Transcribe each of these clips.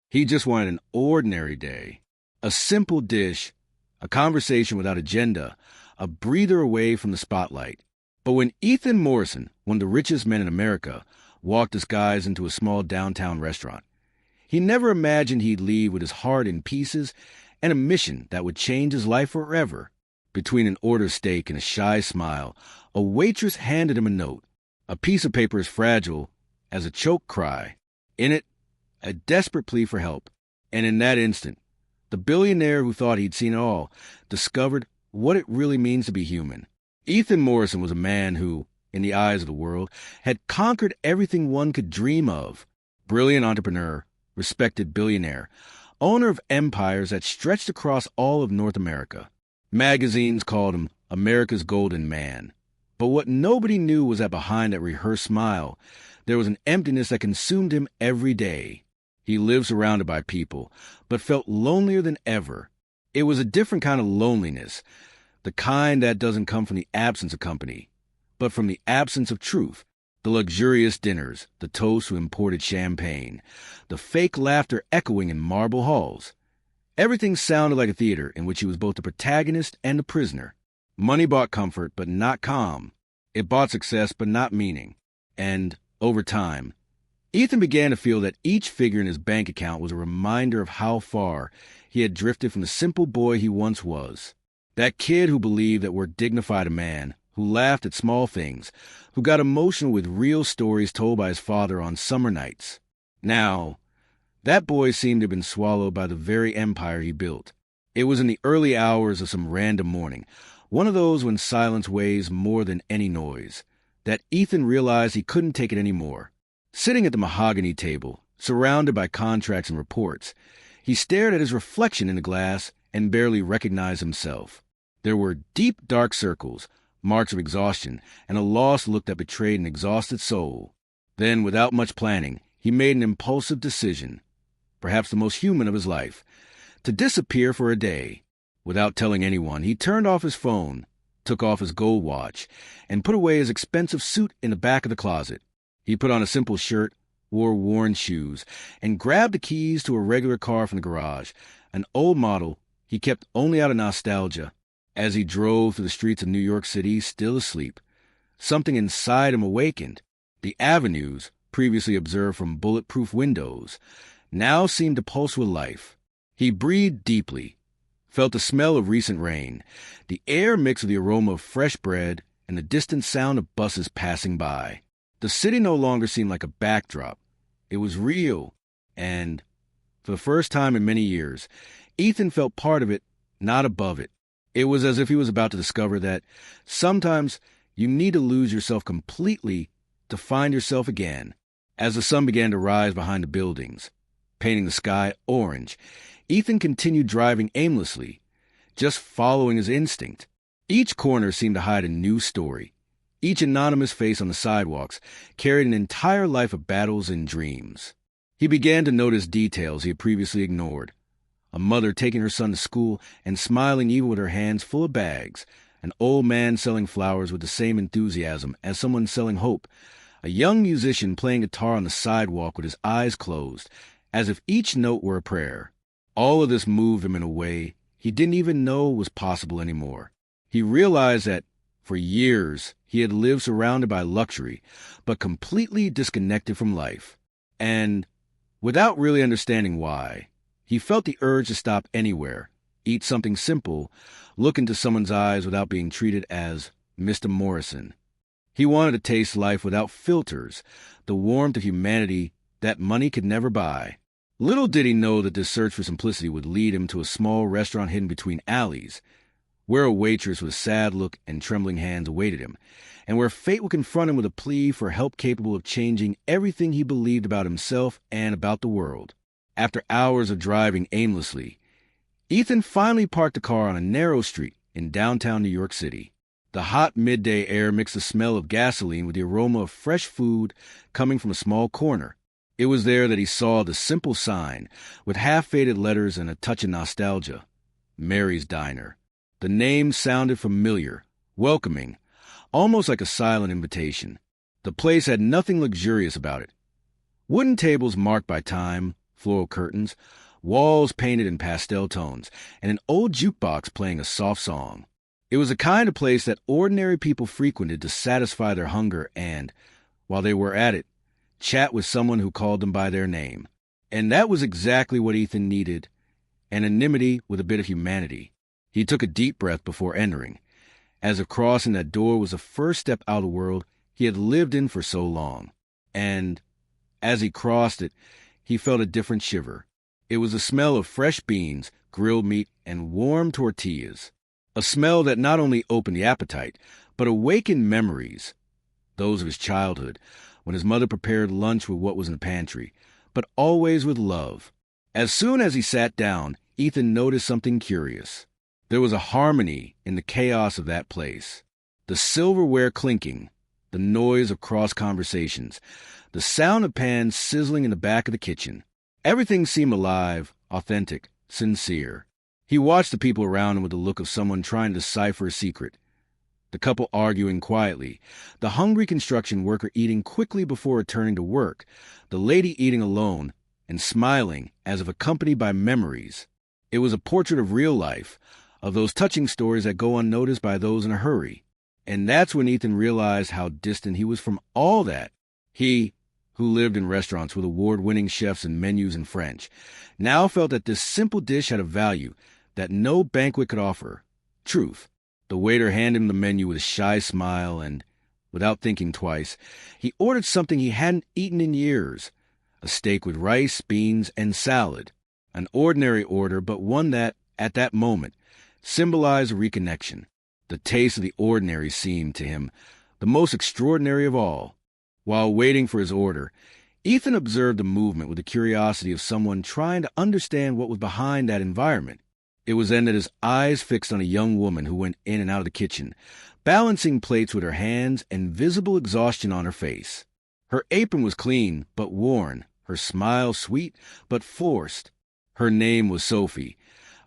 He just wanted an ordinary day. A simple dish, a conversation without agenda, a breather away from the spotlight. But when Ethan Morrison, one of the richest men in America, walked disguised into a small downtown restaurant, he never imagined he'd leave with his heart in pieces and a mission that would change his life forever. Between an ordered steak and a shy smile, a waitress handed him a note. A piece of paper as fragile as a choked cry. In it, a desperate plea for help. And in that instant, the billionaire who thought he'd seen it all discovered what it really means to be human. Ethan Morrison was a man who, in the eyes of the world, had conquered everything one could dream of. Brilliant entrepreneur, respected billionaire, owner of empires that stretched across all of North America. Magazines called him America's Golden Man. But what nobody knew was that behind that rehearsed smile, there was an emptiness that consumed him every day. He lived surrounded by people, but felt lonelier than ever. It was a different kind of loneliness, the kind that doesn't come from the absence of company, but from the absence of truth. The luxurious dinners, the toasts with imported champagne, the fake laughter echoing in marble halls. Everything sounded like a theater in which he was both the protagonist and the prisoner. Money bought comfort, but not calm. It bought success, but not meaning. And, over time, Ethan began to feel that each figure in his bank account was a reminder of how far he had drifted from the simple boy he once was. That kid who believed that work dignified a man, who laughed at small things, who got emotional with real stories told by his father on summer nights. Now, that boy seemed to have been swallowed by the very empire he built. It was in the early hours of some random morning, one of those when silence weighs more than any noise, that Ethan realized he couldn't take it anymore. Sitting at the mahogany table, surrounded by contracts and reports, he stared at his reflection in the glass and barely recognized himself. There were deep, dark circles, marks of exhaustion, and a lost look that betrayed an exhausted soul. Then, without much planning, he made an impulsive decision, perhaps the most human of his life, to disappear for a day. Without telling anyone, he turned off his phone, took off his gold watch, and put away his expensive suit in the back of the closet. He put on a simple shirt, wore worn shoes, and grabbed the keys to a regular car from the garage, an old model he kept only out of nostalgia. As he drove through the streets of New York City, still asleep, something inside him awakened. The avenues, previously observed from bulletproof windows, now seemed to pulse with life. He breathed deeply, felt the smell of recent rain, the air mixed with the aroma of fresh bread and the distant sound of buses passing by. The city no longer seemed like a backdrop. It was real, and, for the first time in many years, Ethan felt part of it, not above it. It was as if he was about to discover that sometimes you need to lose yourself completely to find yourself again. As the sun began to rise behind the buildings, painting the sky orange, Ethan continued driving aimlessly, just following his instinct. Each corner seemed to hide a new story. Each anonymous face on the sidewalks carried an entire life of battles and dreams. He began to notice details he had previously ignored. A mother taking her son to school and smiling even with her hands full of bags. An old man selling flowers with the same enthusiasm as someone selling hope. A young musician playing guitar on the sidewalk with his eyes closed, as if each note were a prayer. All of this moved him in a way he didn't even know was possible anymore. He realized that, for years, he had lived surrounded by luxury, but completely disconnected from life. And, without really understanding why, he felt the urge to stop anywhere, eat something simple, look into someone's eyes without being treated as Mr. Morrison. He wanted to taste life without filters, the warmth of humanity that money could never buy. Little did he know that this search for simplicity would lead him to a small restaurant hidden between alleys, where a waitress with a sad look and trembling hands awaited him, and where fate would confront him with a plea for help capable of changing everything he believed about himself and about the world. After hours of driving aimlessly, Ethan finally parked the car on a narrow street in downtown New York City. The hot midday air mixed the smell of gasoline with the aroma of fresh food coming from a small corner. It was there that he saw the simple sign, with half-faded letters and a touch of nostalgia. Mary's Diner. The name sounded familiar, welcoming, almost like a silent invitation. The place had nothing luxurious about it. Wooden tables marked by time, floral curtains, walls painted in pastel tones, and an old jukebox playing a soft song. It was the kind of place that ordinary people frequented to satisfy their hunger and, while they were at it, chat with someone who called them by their name. And that was exactly what Ethan needed, anonymity with a bit of humanity. He took a deep breath before entering, as if crossing that door was the first step out of the world he had lived in for so long. And as he crossed it, he felt a different shiver. It was the smell of fresh beans, grilled meat, and warm tortillas. A smell that not only opened the appetite, but awakened memories, those of his childhood, when his mother prepared lunch with what was in the pantry, but always with love. As soon as he sat down, Ethan noticed something curious. There was a harmony in the chaos of that place. The silverware clinking, the noise of cross conversations, the sound of pans sizzling in the back of the kitchen. Everything seemed alive, authentic, sincere. He watched the people around him with the look of someone trying to decipher a secret. The couple arguing quietly, the hungry construction worker eating quickly before returning to work, the lady eating alone and smiling as if accompanied by memories. It was a portrait of real life, of those touching stories that go unnoticed by those in a hurry. And that's when Ethan realized how distant he was from all that. He, who lived in restaurants with award-winning chefs and menus in French, now felt that this simple dish had a value that no banquet could offer. Truth. The waiter handed him the menu with a shy smile and, without thinking twice, he ordered something he hadn't eaten in years. A steak with rice, beans, and salad. An ordinary order, but one that, at that moment, symbolized a reconnection. The taste of the ordinary seemed, to him, the most extraordinary of all. While waiting for his order, Ethan observed the movement with the curiosity of someone trying to understand what was behind that environment. It was then that his eyes fixed on a young woman who went in and out of the kitchen, balancing plates with her hands and visible exhaustion on her face. Her apron was clean but worn, her smile sweet but forced. Her name was Sophie,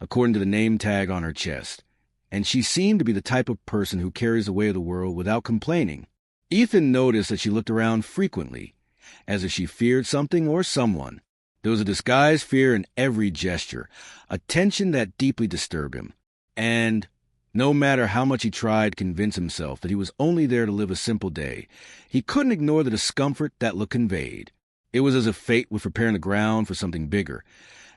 according to the name tag on her chest, and she seemed to be the type of person who carries the weight of the world without complaining. Ethan noticed that she looked around frequently, as if she feared something or someone. There was a disguised fear in every gesture, a tension that deeply disturbed him. And, no matter how much he tried to convince himself that he was only there to live a simple day, he couldn't ignore the discomfort that look conveyed. It was as if fate was preparing the ground for something bigger,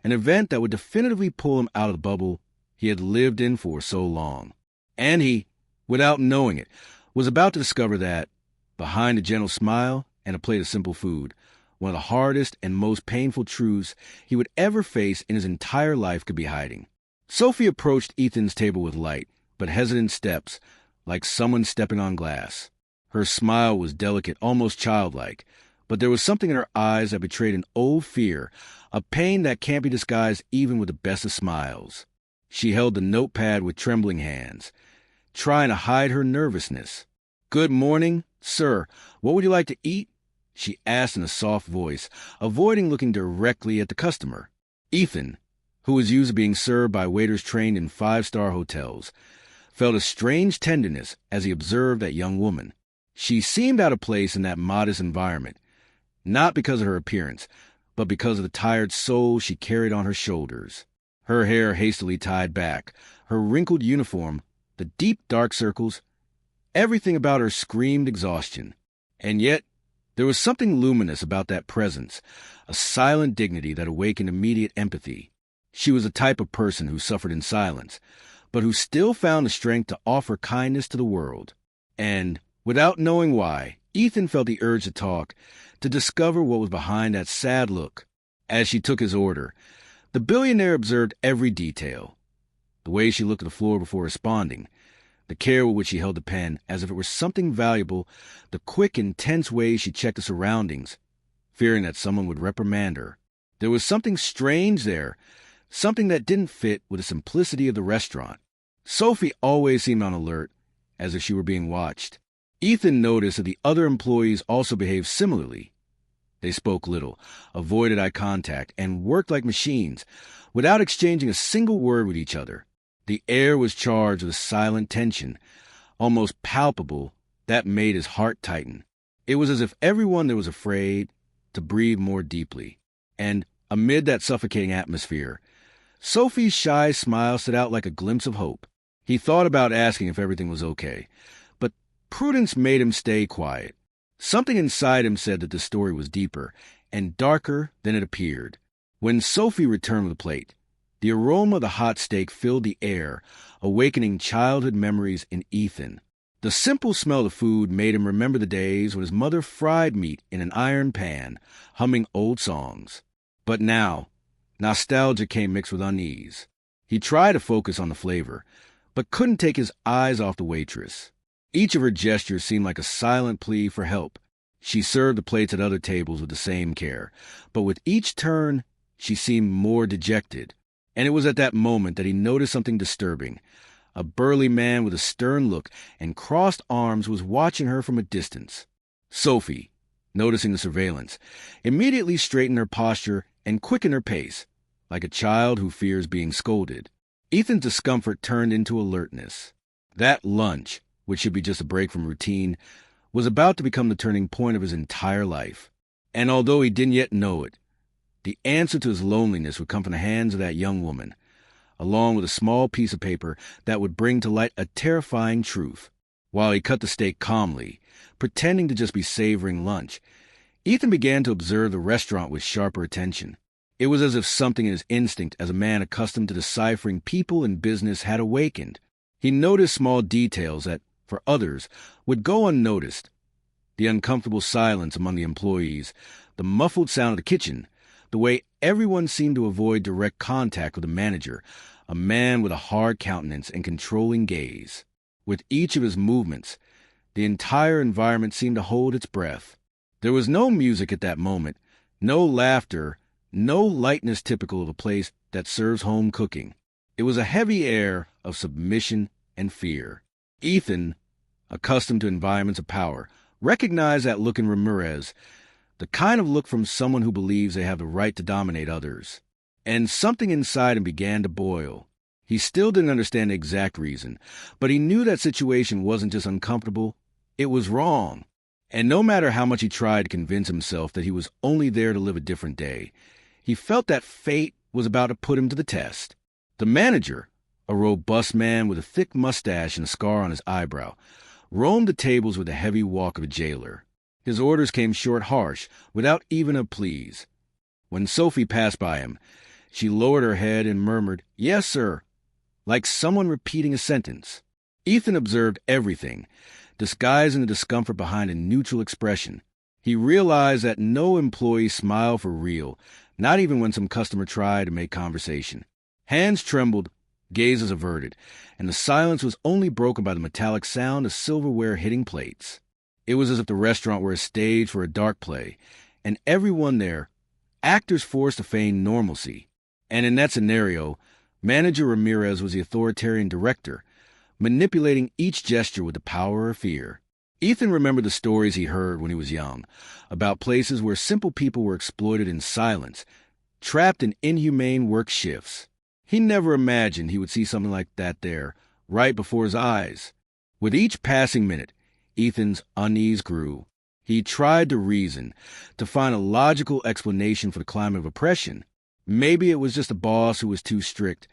an event that would definitively pull him out of the bubble he had lived in for so long. And he, without knowing it, was about to discover that, behind a gentle smile and a plate of simple food, one of the hardest and most painful truths he would ever face in his entire life could be hiding. Sophie approached Ethan's table with light, but hesitant steps, like someone stepping on glass. Her smile was delicate, almost childlike, but there was something in her eyes that betrayed an old fear, a pain that can't be disguised even with the best of smiles. She held the notepad with trembling hands, trying to hide her nervousness. "Good morning, sir. What would you like to eat?" she asked in a soft voice, avoiding looking directly at the customer. Ethan, who was used to being served by waiters trained in 5-star hotels, felt a strange tenderness as he observed that young woman. She seemed out of place in that modest environment, not because of her appearance, but because of the tired soul she carried on her shoulders. Her hair hastily tied back, her wrinkled uniform, the deep dark circles, everything about her screamed exhaustion. And yet, there was something luminous about that presence, a silent dignity that awakened immediate empathy. She was the type of person who suffered in silence, but who still found the strength to offer kindness to the world. And, without knowing why, Ethan felt the urge to talk, to discover what was behind that sad look. As she took his order, the billionaire observed every detail. The way she looked at the floor before responding, the care with which she held the pen as if it were something valuable, the quick, intense way she checked the surroundings, fearing that someone would reprimand her. There was something strange there, something that didn't fit with the simplicity of the restaurant. Sophie always seemed on alert, as if she were being watched. Ethan noticed that the other employees also behaved similarly. They spoke little, avoided eye contact, and worked like machines, without exchanging a single word with each other. The air was charged with a silent tension, almost palpable, that made his heart tighten. It was as if everyone there was afraid to breathe more deeply. And Amid that suffocating atmosphere, Sophie's shy smile stood out like a glimpse of hope. He thought about asking if everything was okay, but prudence made him stay quiet. Something inside him said that the story was deeper and darker than it appeared. When Sophie returned with the plate, the aroma of the hot steak filled the air, awakening childhood memories in Ethan. The simple smell of food made him remember the days when his mother fried meat in an iron pan, humming old songs. But now, nostalgia came mixed with unease. He tried to focus on the flavor, but couldn't take his eyes off the waitress. Each of her gestures seemed like a silent plea for help. She served the plates at other tables with the same care, but with each turn, she seemed more dejected. And it was at that moment that he noticed something disturbing. A burly man with a stern look and crossed arms was watching her from a distance. Sophie, noticing the surveillance, immediately straightened her posture and quickened her pace, like a child who fears being scolded. Ethan's discomfort turned into alertness. That lunch, which should be just a break from routine, was about to become the turning point of his entire life. And although he didn't yet know it, the answer to his loneliness would come from the hands of that young woman, along with a small piece of paper that would bring to light a terrifying truth. While he cut the steak calmly, pretending to just be savoring lunch, Ethan began to observe the restaurant with sharper attention. It was as if something in his instinct as a man accustomed to deciphering people and business had awakened. He noticed small details that, for others, would go unnoticed. The uncomfortable silence among the employees, the muffled sound of the kitchen, the way everyone seemed to avoid direct contact with the manager, a man with a hard countenance and controlling gaze. With each of his movements, the entire environment seemed to hold its breath. There was no music at that moment, no laughter, no lightness typical of a place that serves home cooking. It was a heavy air of submission and fear. Ethan, accustomed to environments of power, recognized that look in Ramirez, the kind of look from someone who believes they have the right to dominate others. And something inside him began to boil. He still didn't understand the exact reason, but he knew that situation wasn't just uncomfortable, it was wrong. And no matter how much he tried to convince himself that he was only there to live a different day, he felt that fate was about to put him to the test. The manager, a robust man with a thick mustache and a scar on his eyebrow, roamed the tables with the heavy walk of a jailer. His orders came short, harsh, without even a please. When Sophie passed by him, she lowered her head and murmured, "Yes, sir," like someone repeating a sentence. Ethan observed everything, disguising the discomfort behind a neutral expression. He realized that no employee smiled for real, not even when some customer tried to make conversation. Hands trembled, gazes averted, and the silence was only broken by the metallic sound of silverware hitting plates. It was as if the restaurant were a stage for a dark play, and everyone there, actors forced to feign normalcy. And in that scenario, Manager Ramirez was the authoritarian director, manipulating each gesture with the power of fear. Ethan remembered the stories he heard when he was young, about places where simple people were exploited in silence, trapped in inhumane work shifts. He never imagined he would see something like that there, right before his eyes. With each passing minute, Ethan's unease grew. He tried to reason, to find a logical explanation for the climate of oppression. Maybe it was just a boss who was too strict.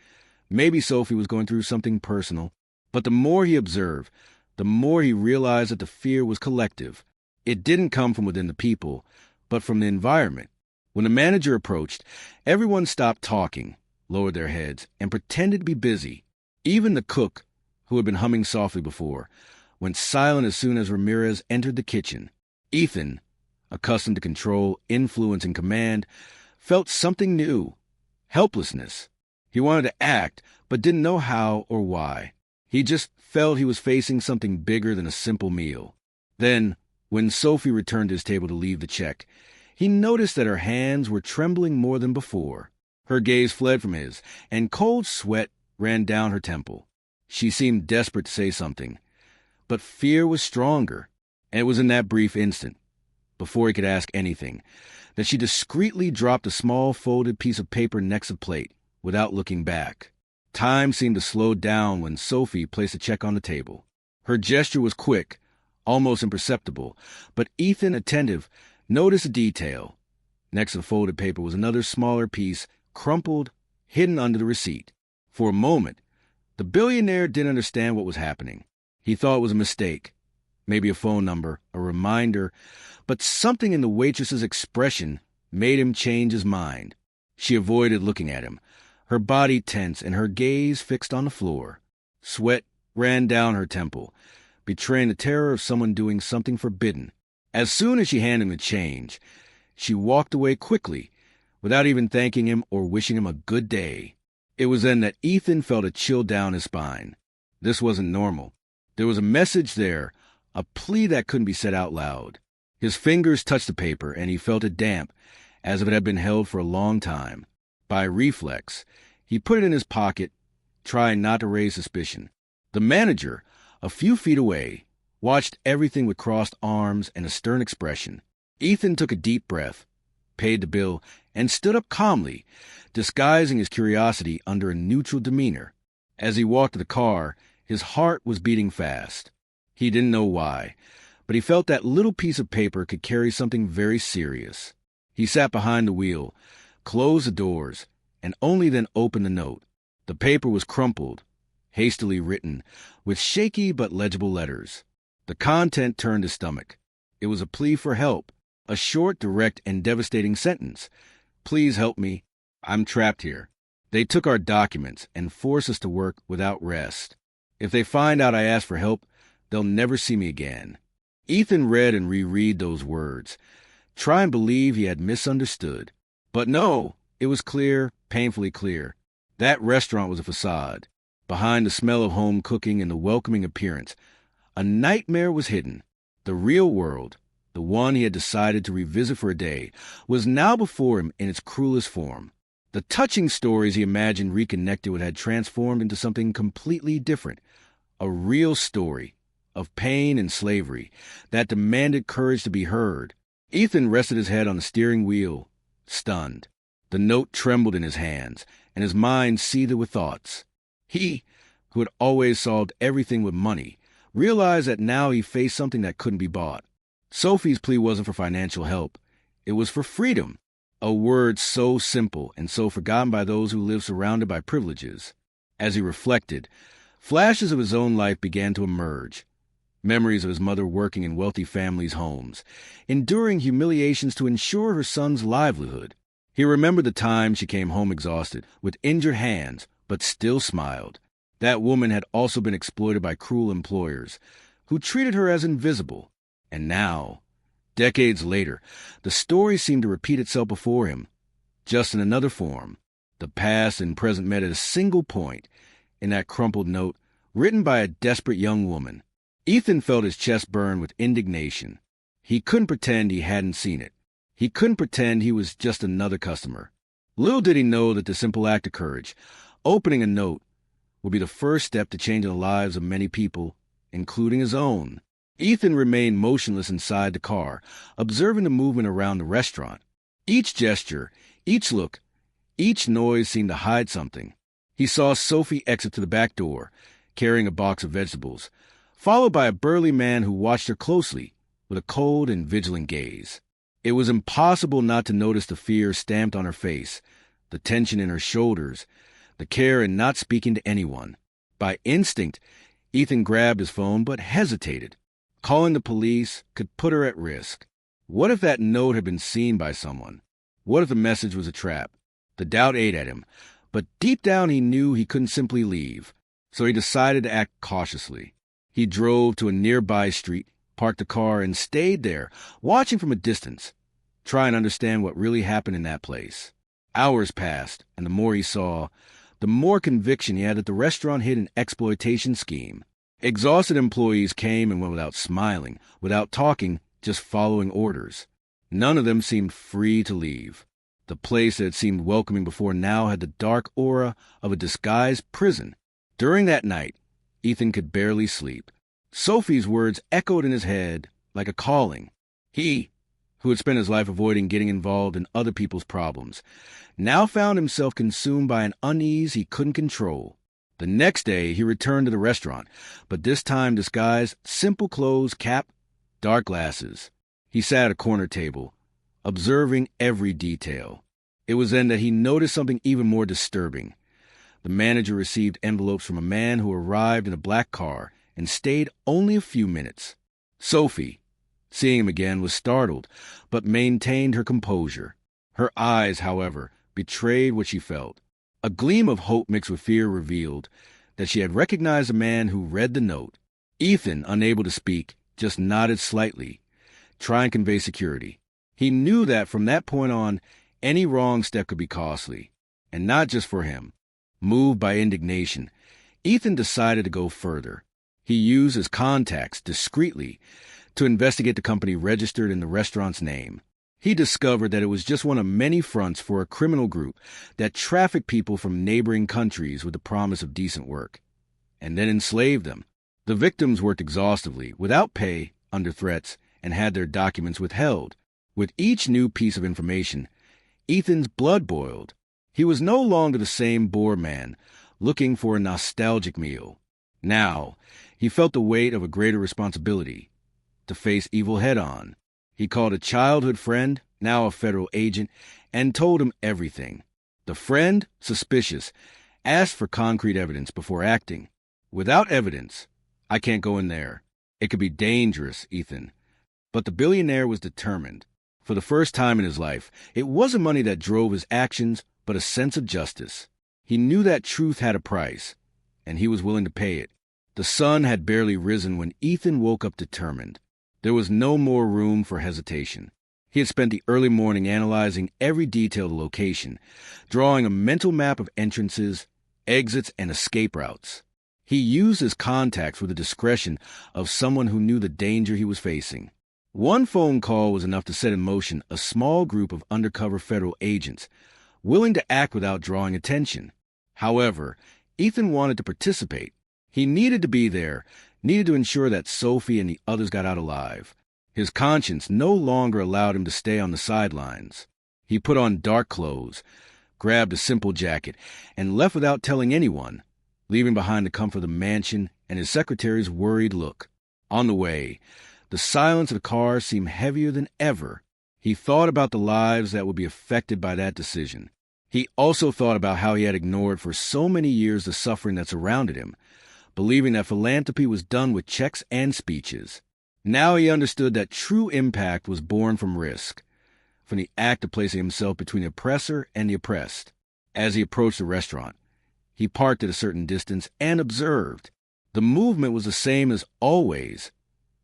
Maybe Sophie was going through something personal. But the more he observed, the more he realized that the fear was collective. It didn't come from within the people, but from the environment. When the manager approached, everyone stopped talking, lowered their heads, and pretended to be busy. Even the cook, who had been humming softly before, went silent as soon as Ramirez entered the kitchen. Ethan, accustomed to control, influence, and command, felt something new, helplessness. He wanted to act, but didn't know how or why. He just felt he was facing something bigger than a simple meal. Then, when Sophie returned to his table to leave the check, he noticed that her hands were trembling more than before. Her gaze fled from his, and cold sweat ran down her temple. She seemed desperate to say something, but fear was stronger, and it was in that brief instant, before he could ask anything, that she discreetly dropped a small folded piece of paper next to the plate, without looking back. Time seemed to slow down when Sophie placed a check on the table. Her gesture was quick, almost imperceptible, but Ethan, attentive, noticed a detail. Next to the folded paper was another smaller piece, crumpled, hidden under the receipt. For a moment, the billionaire didn't understand what was happening. He thought it was a mistake, maybe a phone number, a reminder, but something in the waitress's expression made him change his mind. She avoided looking at him, her body tense and her gaze fixed on the floor. Sweat ran down her temple, betraying the terror of someone doing something forbidden. As soon as she handed him the change, she walked away quickly, without even thanking him or wishing him a good day. It was then that Ethan felt a chill down his spine. This wasn't normal. There was a message there, a plea that couldn't be said out loud. His fingers touched the paper, and he felt it damp, as if it had been held for a long time. By reflex, he put it in his pocket, trying not to raise suspicion. The manager, a few feet away, watched everything with crossed arms and a stern expression. Ethan took a deep breath, paid the bill, and stood up calmly, disguising his curiosity under a neutral demeanor. As he walked to the car, his heart was beating fast. He didn't know why, but he felt that little piece of paper could carry something very serious. He sat behind the wheel, closed the doors, and only then opened the note. The paper was crumpled, hastily written, with shaky but legible letters. The content turned his stomach. It was a plea for help, a short, direct, and devastating sentence. "Please help me. I'm trapped here. They took our documents and forced us to work without rest. If they find out I asked for help, they'll never see me again." Ethan read and reread those words, trying to believe he had misunderstood. But no, it was clear, painfully clear. That restaurant was a facade. Behind the smell of home cooking and the welcoming appearance, a nightmare was hidden. The real world, the one he had decided to revisit for a day, was now before him in its cruelest form. The touching stories he imagined reconnected with had transformed into something completely different, a real story of pain and slavery that demanded courage to be heard. Ethan rested his head on the steering wheel, stunned. The note trembled in his hands, and his mind seethed with thoughts. He, who had always solved everything with money, realized that now he faced something that couldn't be bought. Sophie's plea wasn't for financial help. It was for freedom, a word so simple and so forgotten by those who live surrounded by privileges. As he reflected, flashes of his own life began to emerge. Memories of his mother working in wealthy families' homes, enduring humiliations to ensure her son's livelihood. He remembered the time she came home exhausted, with injured hands, but still smiled. That woman had also been exploited by cruel employers, who treated her as invisible. And now, decades later, the story seemed to repeat itself before him, just in another form. The past and present met at a single point, in that crumpled note, written by a desperate young woman. Ethan felt his chest burn with indignation. He couldn't pretend he hadn't seen it. He couldn't pretend he was just another customer. Little did he know that the simple act of courage, opening a note, would be the first step to changing the lives of many people, including his own. Ethan remained motionless inside the car, observing the movement around the restaurant. Each gesture, each look, each noise seemed to hide something. He saw Sophie exit to the back door, carrying a box of vegetables, followed by a burly man who watched her closely, with a cold and vigilant gaze. It was impossible not to notice the fear stamped on her face, the tension in her shoulders, the care in not speaking to anyone. By instinct, Ethan grabbed his phone but hesitated. Calling the police could put her at risk. What if that note had been seen by someone? What if the message was a trap? The doubt ate at him, but deep down he knew he couldn't simply leave, so he decided to act cautiously. He drove to a nearby street, parked the car, and stayed there, watching from a distance, trying to understand what really happened in that place. Hours passed, and the more he saw, the more conviction he had that the restaurant hid an exploitation scheme. Exhausted employees came and went without smiling, without talking, just following orders. None of them seemed free to leave. The place that had seemed welcoming before now had the dark aura of a disguised prison. During that night, Ethan could barely sleep. Sophie's words echoed in his head like a calling. He, who had spent his life avoiding getting involved in other people's problems, now found himself consumed by an unease he couldn't control. The next day, he returned to the restaurant, but this time disguised, simple clothes, cap, dark glasses. He sat at a corner table, observing every detail. It was then that he noticed something even more disturbing. The manager received envelopes from a man who arrived in a black car and stayed only a few minutes. Sophie, seeing him again, was startled, but maintained her composure. Her eyes, however, betrayed what she felt. A gleam of hope mixed with fear revealed that she had recognized the man who read the note. Ethan, unable to speak, just nodded slightly, trying to convey security. He knew that from that point on, any wrong step could be costly, and not just for him. Moved by indignation, Ethan decided to go further. He used his contacts discreetly to investigate the company registered in the restaurant's name. He discovered that it was just one of many fronts for a criminal group that trafficked people from neighboring countries with the promise of decent work, and then enslaved them. The victims worked exhaustively, without pay, under threats, and had their documents withheld. With each new piece of information, Ethan's blood boiled. He was no longer the same bored man, looking for a nostalgic meal. Now, he felt the weight of a greater responsibility, to face evil head-on. He called a childhood friend, now a federal agent, and told him everything. The friend, suspicious, asked for concrete evidence before acting. Without evidence, I can't go in there. It could be dangerous, Ethan. But the billionaire was determined. For the first time in his life, it wasn't money that drove his actions, but a sense of justice. He knew that truth had a price, and he was willing to pay it. The sun had barely risen when Ethan woke up determined. There was no more room for hesitation. He had spent the early morning analyzing every detail of the location, drawing a mental map of entrances, exits, and escape routes. He used his contacts with the discretion of someone who knew the danger he was facing. One phone call was enough to set in motion a small group of undercover federal agents, willing to act without drawing attention. However, Ethan wanted to participate. He needed to be there, needed to ensure that Sophie and the others got out alive. His conscience no longer allowed him to stay on the sidelines. He put on dark clothes, grabbed a simple jacket, and left without telling anyone, leaving behind the comfort of the mansion and his secretary's worried look. On the way, the silence of the car seemed heavier than ever. He thought about the lives that would be affected by that decision. He also thought about how he had ignored for so many years the suffering that surrounded him, believing that philanthropy was done with checks and speeches. Now he understood that true impact was born from risk, from the act of placing himself between the oppressor and the oppressed. As he approached the restaurant, he parked at a certain distance and observed. The movement was the same as always.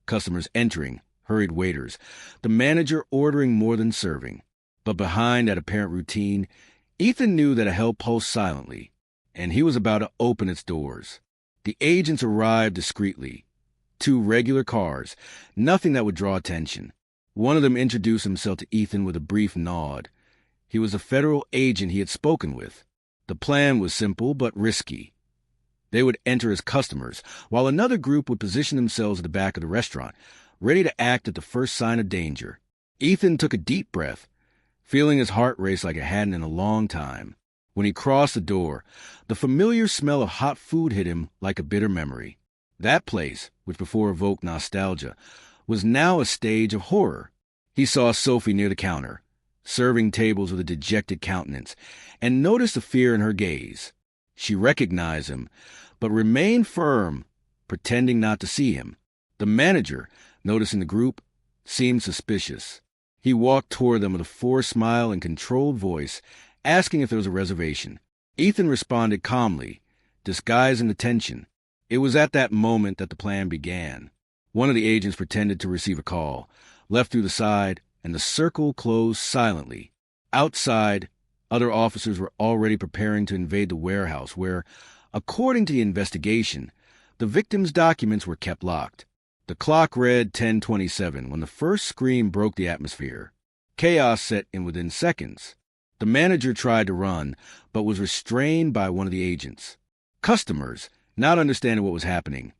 Customers entering, hurried waiters, the manager ordering more than serving. But behind that apparent routine, Ethan knew that a hell pulsed silently, and he was about to open its doors. The agents arrived discreetly. 2 regular cars, nothing that would draw attention. One of them introduced himself to Ethan with a brief nod. He was a federal agent he had spoken with. The plan was simple but risky. They would enter as customers, while another group would position themselves at the back of the restaurant, ready to act at the first sign of danger. Ethan took a deep breath, feeling his heart race like it hadn't in a long time. When he crossed the door, the familiar smell of hot food hit him like a bitter memory. That place, which before evoked nostalgia, was now a stage of horror. He saw Sophie near the counter, serving tables with a dejected countenance, and noticed the fear in her gaze. She recognized him, but remained firm, pretending not to see him. The manager, noticing the group, seemed suspicious. He walked toward them with a forced smile and controlled voice, asking if there was a reservation. Ethan responded calmly, disguising the tension. It was at that moment that the plan began. One of the agents pretended to receive a call, left through the side, and the circle closed silently. Outside, other officers were already preparing to invade the warehouse where, according to the investigation, the victim's documents were kept locked. The clock read 10:27 when the first scream broke the atmosphere. Chaos set in within seconds. The manager tried to run, but was restrained by one of the agents. Customers, not understanding what was happening,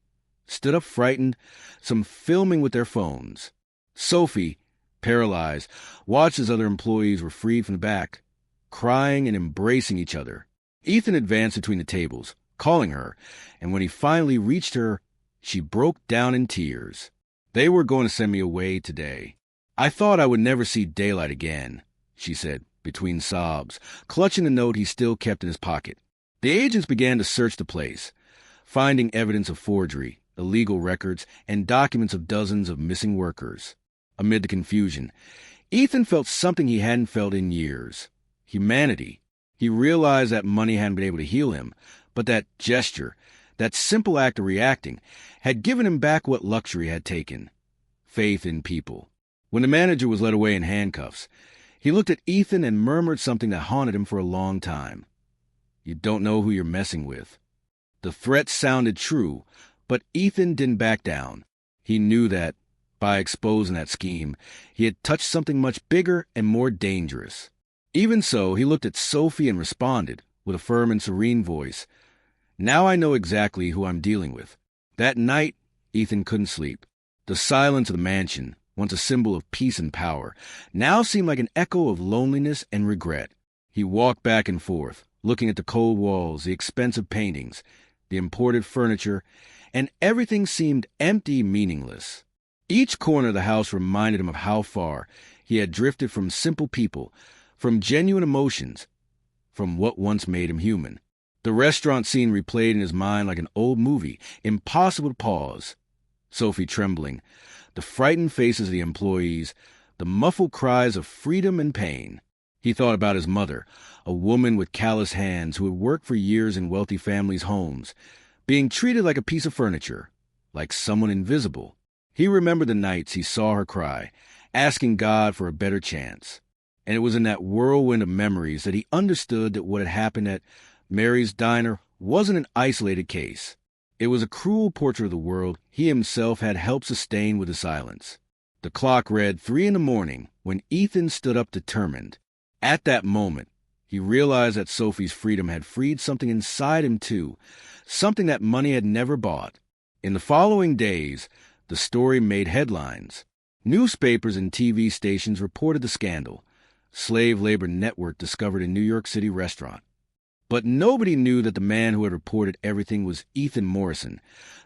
stood up frightened, some filming with their phones. Sophie, paralyzed, watched as other employees were freed from the back, crying and embracing each other. Ethan advanced between the tables, calling her, and when he finally reached her, she broke down in tears. They were going to send me away today. "I thought I would never see daylight again," she said, between sobs, clutching the note he still kept in his pocket. The agents began to search the place, finding evidence of forgery, illegal records, and documents of dozens of missing workers. Amid the confusion, Ethan felt something he hadn't felt in years: humanity. He realized that money hadn't been able to heal him, but that gesture, that simple act of reacting, had given him back what luxury had taken: faith in people. When the manager was led away in handcuffs, he looked at Ethan and murmured something that haunted him for a long time. "You don't know who you're messing with." The threat sounded true, but Ethan didn't back down. He knew that, by exposing that scheme, he had touched something much bigger and more dangerous. Even so, he looked at Sophie and responded, with a firm and serene voice, "Now I know exactly who I'm dealing with." That night, Ethan couldn't sleep. The silence of the mansion, once a symbol of peace and power, now seemed like an echo of loneliness and regret. He walked back and forth, looking at the cold walls, the expensive paintings, the imported furniture, and everything seemed empty, meaningless. Each corner of the house reminded him of how far he had drifted from simple people, from genuine emotions, from what once made him human. The restaurant scene replayed in his mind like an old movie, impossible to pause. Sophie trembling, the frightened faces of the employees, the muffled cries of freedom and pain. He thought about his mother, a woman with callous hands who had worked for years in wealthy families' homes, being treated like a piece of furniture, like someone invisible. He remembered the nights he saw her cry, asking God for a better chance. And it was in that whirlwind of memories that he understood that what had happened at Mary's Diner wasn't an isolated case. It was a cruel portrait of the world he himself had helped sustain with his silence. The clock read 3 a.m. when Ethan stood up determined. At that moment, he realized that Sophie's freedom had freed something inside him too, something that money had never bought. In the following days, the story made headlines. Newspapers and TV stations reported the scandal. Slave labor network discovered in New York City restaurant. But nobody knew that the man who had reported everything was Ethan Morrison,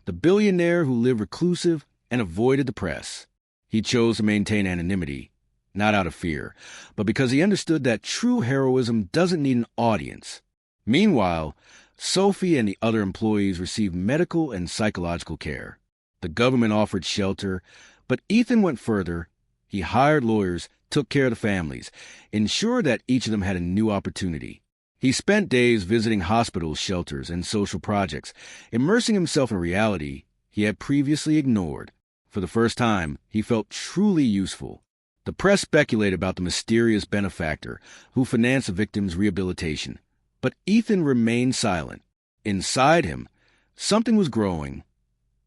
the billionaire who lived reclusive and avoided the press. He chose to maintain anonymity, not out of fear, but because he understood that true heroism doesn't need an audience. Meanwhile, Sophie and the other employees received medical and psychological care. The government offered shelter, but Ethan went further. He hired lawyers, took care of the families, ensured that each of them had a new opportunity. He spent days visiting hospitals, shelters, and social projects, immersing himself in reality he had previously ignored. For the first time, he felt truly useful. The press speculated about the mysterious benefactor who financed the victim's rehabilitation. But Ethan remained silent. Inside him, something was growing.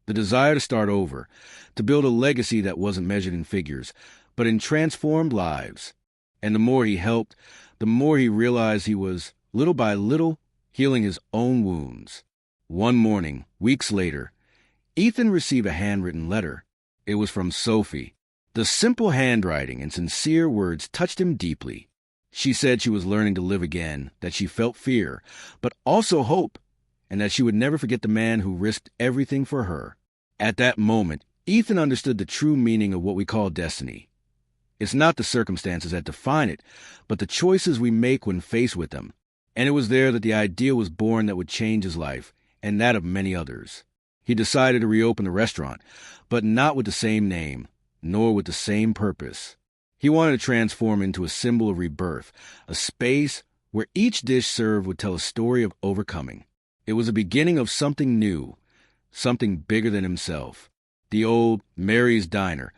The desire to start over, to build a legacy that wasn't measured in figures, but in transformed lives. And the more he helped, the more he realized he was, little by little, healing his own wounds. One morning, weeks later, Ethan received a handwritten letter. It was from Sophie. The simple handwriting and sincere words touched him deeply. She said she was learning to live again, that she felt fear, but also hope, and that she would never forget the man who risked everything for her. At that moment, Ethan understood the true meaning of what we call destiny. It's not the circumstances that define it, but the choices we make when faced with them. And it was there that the idea was born that would change his life, and that of many others. He decided to reopen the restaurant, but not with the same name, nor with the same purpose. He wanted to transform into a symbol of rebirth, a space where each dish served would tell a story of overcoming. It was the beginning of something new, something bigger than himself. The old Mary's Diner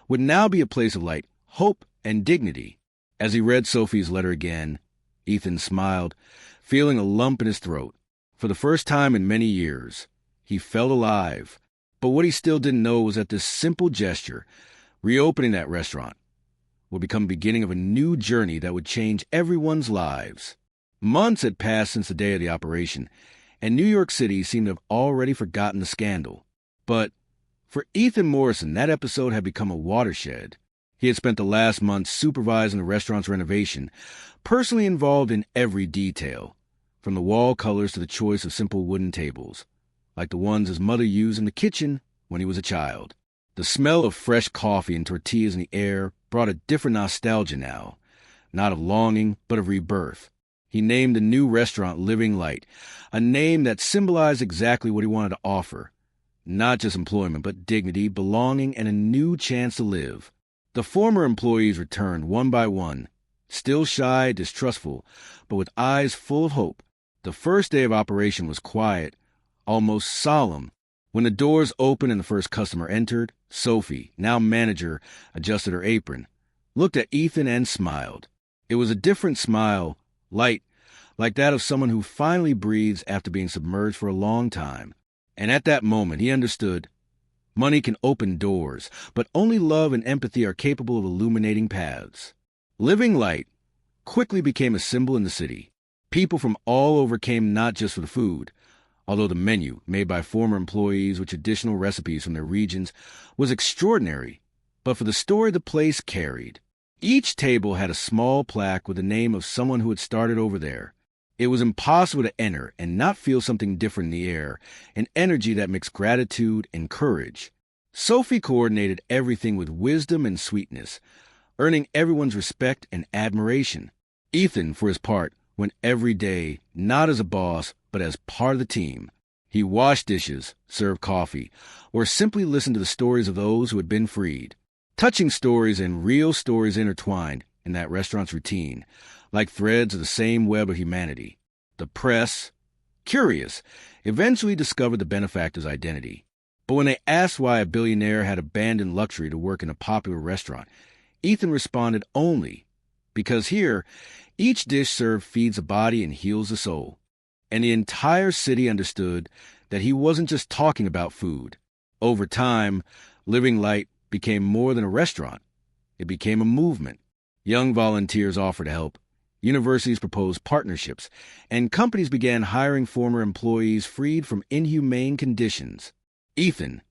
would now be a place of light, hope, and dignity. As he read Sophie's letter again, Ethan smiled, feeling a lump in his throat. For the first time in many years, he felt alive. But what he still didn't know was that this simple gesture, reopening that restaurant, would become the beginning of a new journey that would change everyone's lives. Months had passed since the day of the operation, and New York City seemed to have already forgotten the scandal. But for Ethan Morrison, that episode had become a watershed. He had spent the last months supervising the restaurant's renovation, personally involved in every detail, from the wall colors to the choice of simple wooden tables, like the ones his mother used in the kitchen when he was a child. The smell of fresh coffee and tortillas in the air brought a different nostalgia now, not of longing, but of rebirth. He named the new restaurant Living Light, a name that symbolized exactly what he wanted to offer. Not just employment, but dignity, belonging, and a new chance to live. The former employees returned one by one, still shy, distrustful, but with eyes full of hope. The first day of operation was quiet, almost solemn. When the doors opened and the first customer entered, Sophie, now manager, adjusted her apron, looked at Ethan and smiled. It was a different smile, light, like that of someone who finally breathes after being submerged for a long time. And at that moment, he understood. Money can open doors, but only love and empathy are capable of illuminating paths. Living Light quickly became a symbol in the city. People from all over came not just for the food, although the menu, made by former employees with traditional recipes from their regions, was extraordinary, but for the story the place carried. Each table had a small plaque with the name of someone who had started over there. It was impossible to enter and not feel something different in the air, an energy that mixed gratitude and courage. Sophie coordinated everything with wisdom and sweetness, earning everyone's respect and admiration. Ethan, for his part, went every day, not as a boss, but as part of the team. He washed dishes, served coffee, or simply listened to the stories of those who had been freed. Touching stories and real stories intertwined in that restaurant's routine, like threads of the same web of humanity. The press, curious, eventually discovered the benefactor's identity. But when they asked why a billionaire had abandoned luxury to work in a popular restaurant, Ethan responded only because here, each dish served feeds the body and heals the soul. And the entire city understood that he wasn't just talking about food. Over time, Living Light became more than a restaurant. It became a movement. Young volunteers offered help. Universities proposed partnerships, and companies began hiring former employees freed from inhumane conditions. Ethan,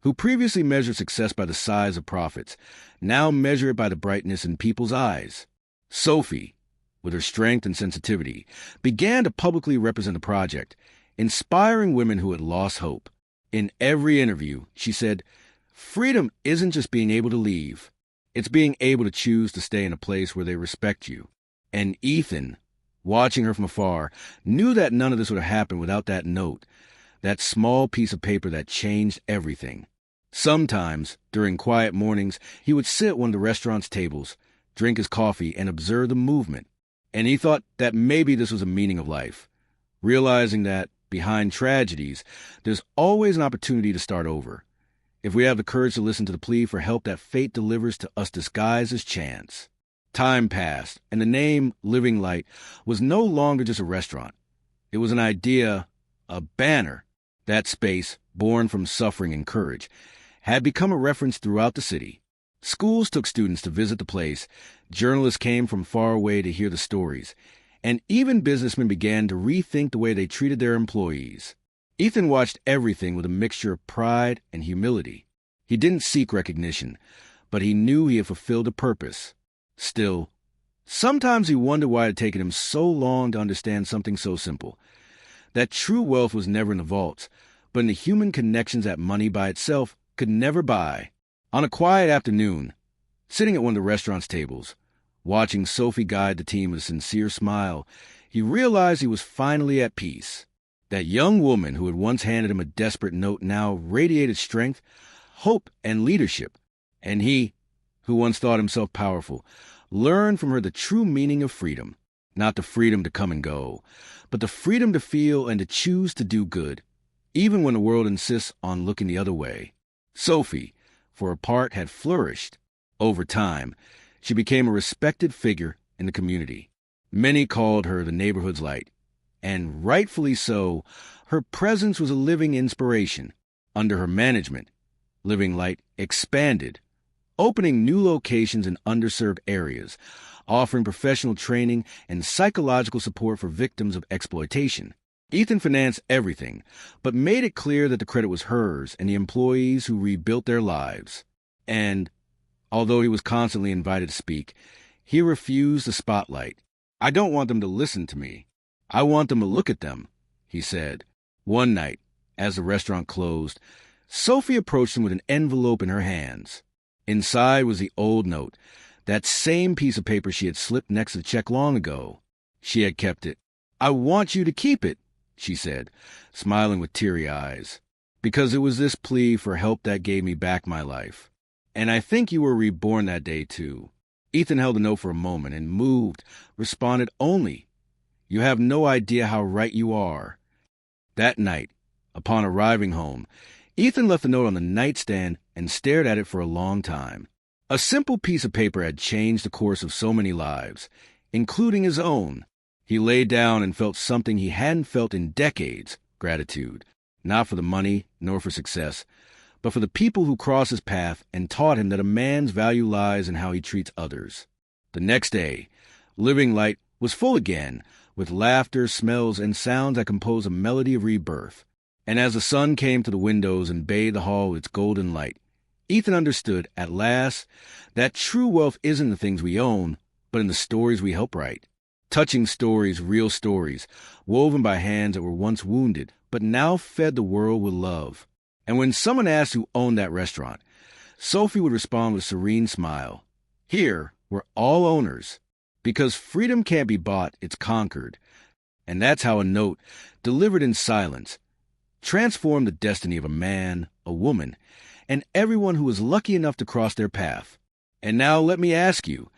who previously measured success by the size of profits, now measured it by the brightness in people's eyes. Sophie, with her strength and sensitivity, began to publicly represent the project, inspiring women who had lost hope. In every interview, she said, "Freedom isn't just being able to leave. It's being able to choose to stay in a place where they respect you." And Ethan, watching her from afar, knew that none of this would have happened without that note, that small piece of paper that changed everything. Sometimes, during quiet mornings, he would sit at one of the restaurant's tables, drink his coffee, and observe the movement. And he thought that maybe this was the meaning of life, realizing that, behind tragedies, there's always an opportunity to start over, if we have the courage to listen to the plea for help that fate delivers to us disguised as chance. Time passed, and the name Living Light was no longer just a restaurant. It was an idea, a banner. That space, born from suffering and courage, had become a reference throughout the city. Schools took students to visit the place, journalists came from far away to hear the stories, and even businessmen began to rethink the way they treated their employees. Ethan watched everything with a mixture of pride and humility. He didn't seek recognition, but he knew he had fulfilled a purpose. Still, sometimes he wondered why it had taken him so long to understand something so simple. That true wealth was never in the vaults, but in the human connections that money by itself could never buy. On a quiet afternoon, sitting at one of the restaurant's tables, watching Sophie guide the team with a sincere smile, he realized he was finally at peace. That young woman who had once handed him a desperate note now radiated strength, hope, and leadership. And he, who once thought himself powerful, learned from her the true meaning of freedom. Not the freedom to come and go, but the freedom to feel and to choose to do good, even when the world insists on looking the other way. Sophie, for her part, had flourished. Over time, she became a respected figure in the community. Many called her the neighborhood's light, and rightfully so. Her presence was a living inspiration. Under her management, Living Light expanded, opening new locations in underserved areas, offering professional training and psychological support for victims of exploitation. Ethan financed everything, but made it clear that the credit was hers and the employees who rebuilt their lives. And, although he was constantly invited to speak, he refused the spotlight. "I don't want them to listen to me. I want them to look at them," he said. One night, as the restaurant closed, Sophie approached him with an envelope in her hands. Inside was the old note, That same piece of paper she had slipped next to the check long ago. She had kept it. "I want you to keep it," she said, smiling with teary eyes, "because it was this plea for help that gave me back my life. And I think you were reborn that day, too." Ethan held the note for a moment and, moved, responded only, "You have no idea how right you are." That night, upon arriving home, Ethan left the note on the nightstand and stared at it for a long time. A simple piece of paper had changed the course of so many lives, including his own. He lay down and felt something he hadn't felt in decades, gratitude, not for the money nor for success, but for the people who crossed his path and taught him that a man's value lies in how he treats others. The next day, Living Light was full again, with laughter, smells, and sounds that compose a melody of rebirth. And as the sun came to the windows and bathed the hall with its golden light, Ethan understood, at last, that true wealth isn't the things we own, but in the stories we help write. Touching stories, real stories, woven by hands that were once wounded, but now fed the world with love. And when someone asked who owned that restaurant, Sophie would respond with a serene smile. "Here, we're all owners. Because freedom can't be bought, it's conquered." And that's how a note, delivered in silence, transformed the destiny of a man, a woman, and everyone who was lucky enough to cross their path. And now let me ask you,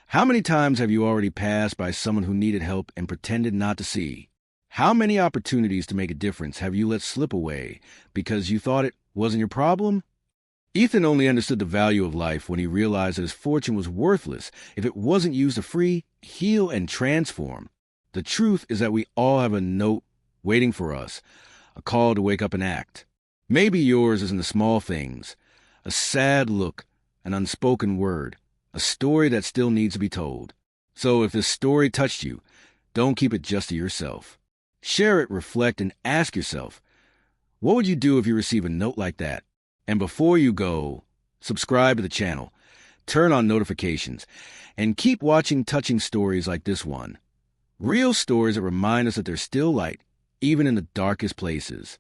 how many times have you already passed by someone who needed help and pretended not to see? How many opportunities to make a difference have you let slip away because you thought it wasn't your problem? Ethan only understood the value of life when he realized that his fortune was worthless if it wasn't used to free, heal, and transform. The truth is that we all have a note waiting for us, a call to wake up and act. Maybe yours is in the small things, a sad look, an unspoken word, a story that still needs to be told. So if this story touched you, don't keep it just to yourself. Share it, reflect, and ask yourself, what would you do if you receive a note like that? And before you go, subscribe to the channel, turn on notifications, and keep watching touching stories like this one. Real stories that remind us that there's still light, even in the darkest places.